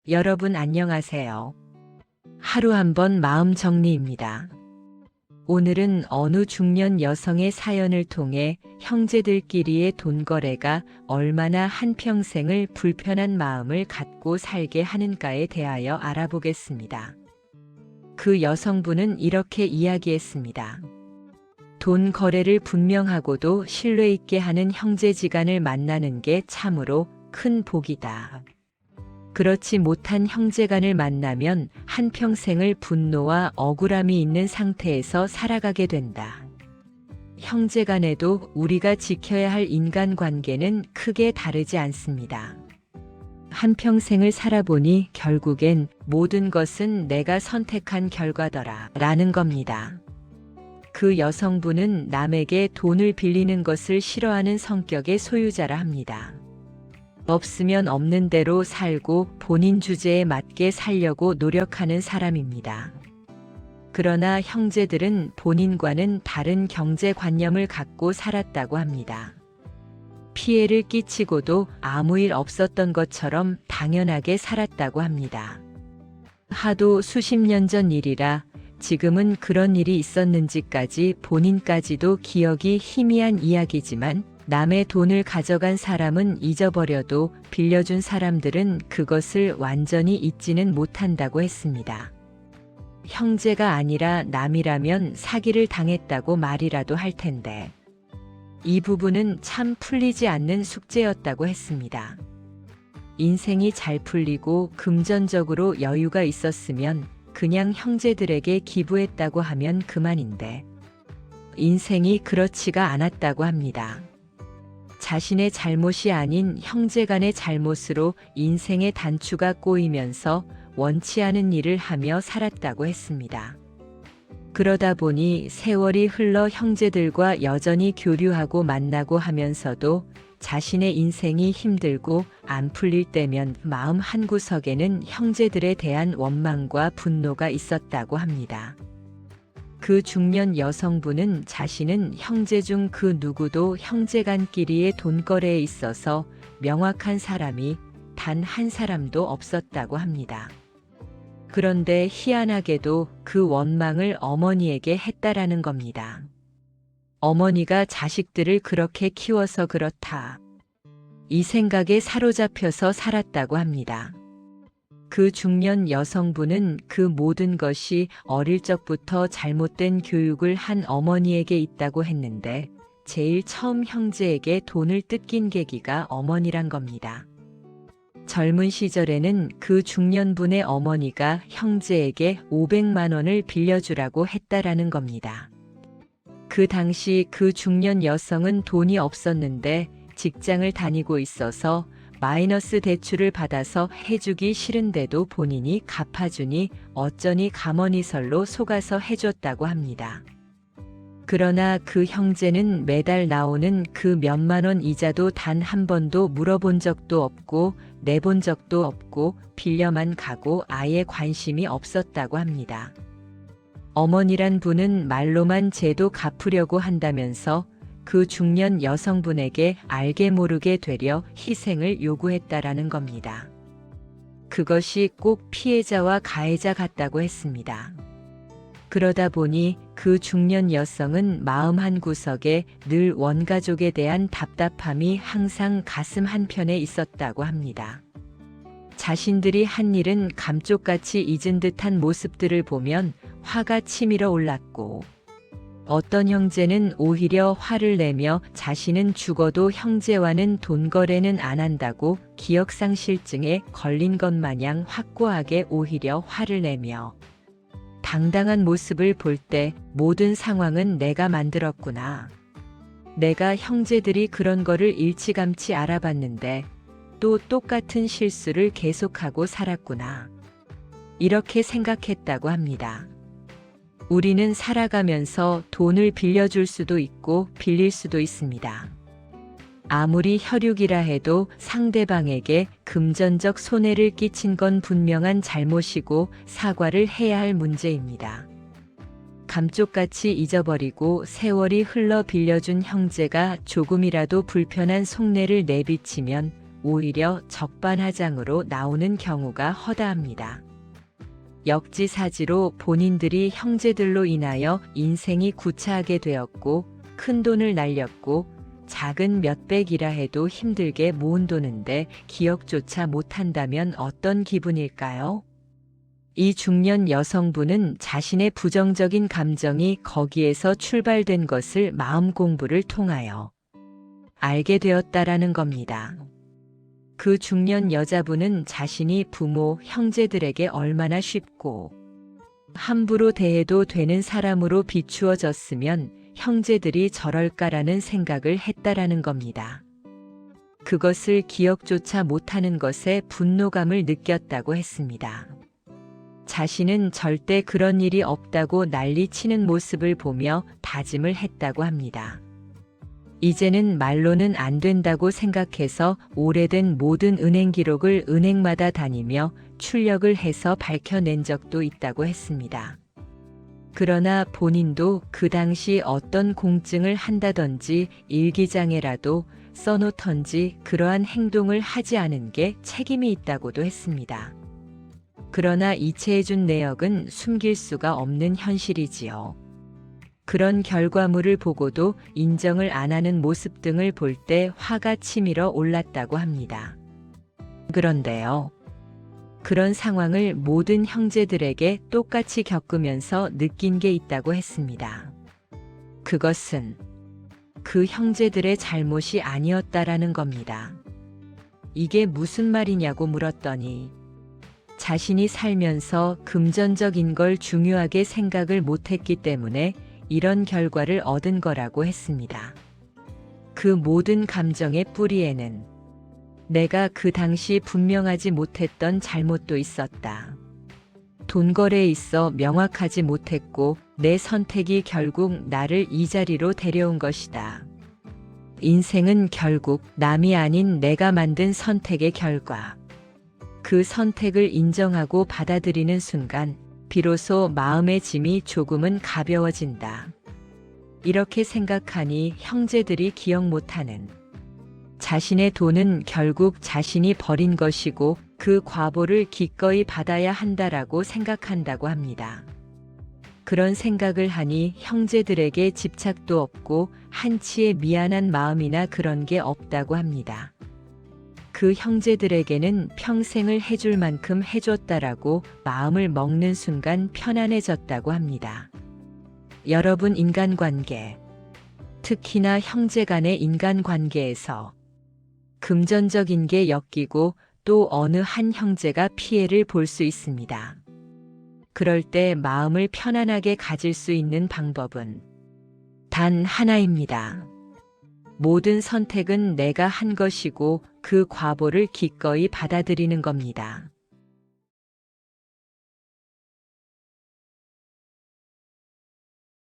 여러분 안녕하세요. 하루 한 번 마음 정리입니다. 오늘은 어느 중년 여성의 사연을 통해 형제들끼리의 돈거래가 얼마나 한평생을 불편한 마음을 갖고 살게 하는가에 대하여 알아보겠습니다. 그 여성분은 이렇게 이야기했습니다. 돈 거래를 분명하고도 신뢰 있게 하는 형제지간을 만나는 게 참으로 큰 복이다. 그렇지 못한 형제간을 만나면 한평생을 분노와 억울함이 있는 상태에서 살아가게 된다. 형제간에도 우리가 지켜야 할 인간관계는 크게 다르지 않습니다. 한평생을 살아보니 결국엔 모든 것은 내가 선택한 결과더라 라는 겁니다. 그 여성분은 남에게 돈을 빌리는 것을 싫어하는 성격의 소유자라 합니다. 없으면 없는 대로 살고 본인 주제에 맞게 살려고 노력하는 사람입니다. 그러나 형제들은 본인과는 다른 경제관념을 갖고 살았다고 합니다. 피해를 끼치고도 아무 일 없었던 것처럼 당연하게 살았다고 합니다. 하도 수십 년 전 일이라 지금은 그런 일이 있었는지까지 본인까지도 기억이 희미한 이야기지만 남의 돈을 가져간 사람은 잊어버려도 빌려준 사람들은 그것을 완전히 잊지는 못한다고 했습니다. 형제가 아니라 남이라면 사기를 당했다고 말이라도 할 텐데 이 부분은 참 풀리지 않는 숙제였다고 했습니다. 인생이 잘 풀리고 금전적으로 여유가 있었으면 그냥 형제들에게 기부했다고 하면 그만인데 인생이 그렇지가 않았다고 합니다. 자신의 잘못이 아닌 형제간의 잘못으로 인생의 단추가 꼬이면서 원치 않은 일을 하며 살았다고 했습니다. 그러다 보니 세월이 흘러 형제들과 여전히 교류하고 만나고 하면서도 자신의 인생이 힘들고 안 풀릴 때면 마음 한구석에는 형제들에 대한 원망과 분노가 있었다고 합니다. 그 중년 여성분은 자신은 형제 중 그 누구도 형제간끼리의 돈거래에 있어서 명확한 사람이 단 한 사람도 없었다고 합니다. 그런데 희한하게도 그 원망을 어머니에게 했다라는 겁니다. 어머니가 자식들을 그렇게 키워서 그렇다. 이 생각에 사로잡혀서 살았다고 합니다. 그 중년 여성분은 그 모든 것이 어릴 적부터 잘못된 교육을 한 어머니에게 있다고 했는데 제일 처음 형제에게 돈을 뜯긴 계기가 어머니란 겁니다. 젊은 시절에는 그 중년분의 어머니가 형제에게 500만 원을 빌려주라고 했다라는 겁니다. 그 당시 그 중년 여성은 돈이 없었는데 직장을 다니고 있어서 마이너스 대출을 받아서 해주기 싫은데도 본인이 갚아주니 어쩌니 가머니설로 속아서 해줬다고 합니다. 그러나 그 형제는 매달 나오는 그 몇만 원 이자도 단 한 번도 물어본 적도 없고 내본 적도 없고 빌려만 가고 아예 관심이 없었다고 합니다. 어머니란 분은 말로만 제도 갚으려고 한다면서 그 중년 여성분에게 알게 모르게 되려 희생을 요구했다라는 겁니다. 그것이 꼭 피해자와 가해자 같다고 했습니다. 그러다 보니 그 중년 여성은 마음 한구석에 늘 원가족에 대한 답답함이 항상 가슴 한편에 있었다고 합니다. 자신들이 한 일은 감쪽같이 잊은 듯한 모습들을 보면 화가 치밀어 올랐고 어떤 형제는 오히려 화를 내며 자신은 죽어도 형제와는 돈거래는 안 한다고 기억상실증에 걸린 것 마냥 확고하게 오히려 화를 내며 당당한 모습을 볼 때 모든 상황은 내가 만들었구나. 내가 형제들이 그런 거를 일찌감치 알아봤는데 또 똑같은 실수를 계속하고 살았구나. 이렇게 생각했다고 합니다. 우리는 살아가면서 돈을 빌려줄 수도 있고 빌릴 수도 있습니다. 아무리 혈육이라 해도 상대방에게 금전적 손해를 끼친 건 분명한 잘못이고 사과를 해야 할 문제입니다. 감쪽같이 잊어버리고 세월이 흘러 빌려준 형제가 조금이라도 불편한 속내를 내비치면 오히려 적반하장으로 나오는 경우가 허다합니다. 역지사지로 본인들이 형제들로 인하여 인생이 구차하게 되었고 큰 돈을 날렸고 작은 몇백이라 해도 힘들게 모은 돈인데 기억조차 못한다면 어떤 기분일까요? 이 중년 여성분은 자신의 부정적인 감정이 거기에서 출발된 것을 마음 공부를 통하여 알게 되었다라는 겁니다. 그 중년 여자분은 자신이 부모, 형제들에게 얼마나 쉽고 함부로 대해도 되는 사람으로 비추어졌으면 형제들이 저럴까라는 생각을 했다라는 겁니다. 그것을 기억조차 못하는 것에 분노감을 느꼈다고 했습니다. 자신은 절대 그런 일이 없다고 난리치는 모습을 보며 다짐을 했다고 합니다. 이제는 말로는 안 된다고 생각해서 오래된 모든 은행 기록을 은행마다 다니며 출력을 해서 밝혀낸 적도 있다고 했습니다. 그러나 본인도 그 당시 어떤 공증을 한다든지 일기장에라도 써놓던지 그러한 행동을 하지 않은 게 책임이 있다고도 했습니다. 그러나 이체해준 내역은 숨길 수가 없는 현실이지요. 그런 결과물을 보고도 인정을 안 하는 모습 등을 볼 때 화가 치밀어 올랐다고 합니다. 그런데요. 그런 상황을 모든 형제들에게 똑같이 겪으면서 느낀 게 있다고 했습니다. 그것은 그 형제들의 잘못이 아니었다라는 겁니다. 이게 무슨 말이냐고 물었더니 자신이 살면서 금전적인 걸 중요하게 생각을 못했기 때문에 이런 결과를 얻은 거라고 했습니다. 그 모든 감정의 뿌리에는 내가 그 당시 분명하지 못했던 잘못도 있었다. 돈거래에 있어 명확하지 못했고 내 선택이 결국 나를 이 자리로 데려온 것이다. 인생은 결국 남이 아닌 내가 만든 선택의 결과. 그 선택을 인정하고 받아들이는 순간 비로소 마음의 짐이 조금은 가벼워진다. 이렇게 생각하니 형제들이 기억 못하는 자신의 돈은 결국 자신이 버린 것이고 그 과보를 기꺼이 받아야 한다라고 생각한다고 합니다. 그런 생각을 하니 형제들에게 집착도 없고 한치의 미안한 마음이나 그런 게 없다고 합니다. 그 형제들에게는 평생을 해줄 만큼 해줬다라고 마음을 먹는 순간 편안해졌다고 합니다. 여러분, 인간관계, 특히나 형제 간의 인간관계에서 금전적인 게 엮이고 또 어느 한 형제가 피해를 볼 수 있습니다. 그럴 때 마음을 편안하게 가질 수 있는 방법은 단 하나입니다. 모든 선택은 내가 한 것이고 그 과보를 기꺼이 받아들이는 겁니다.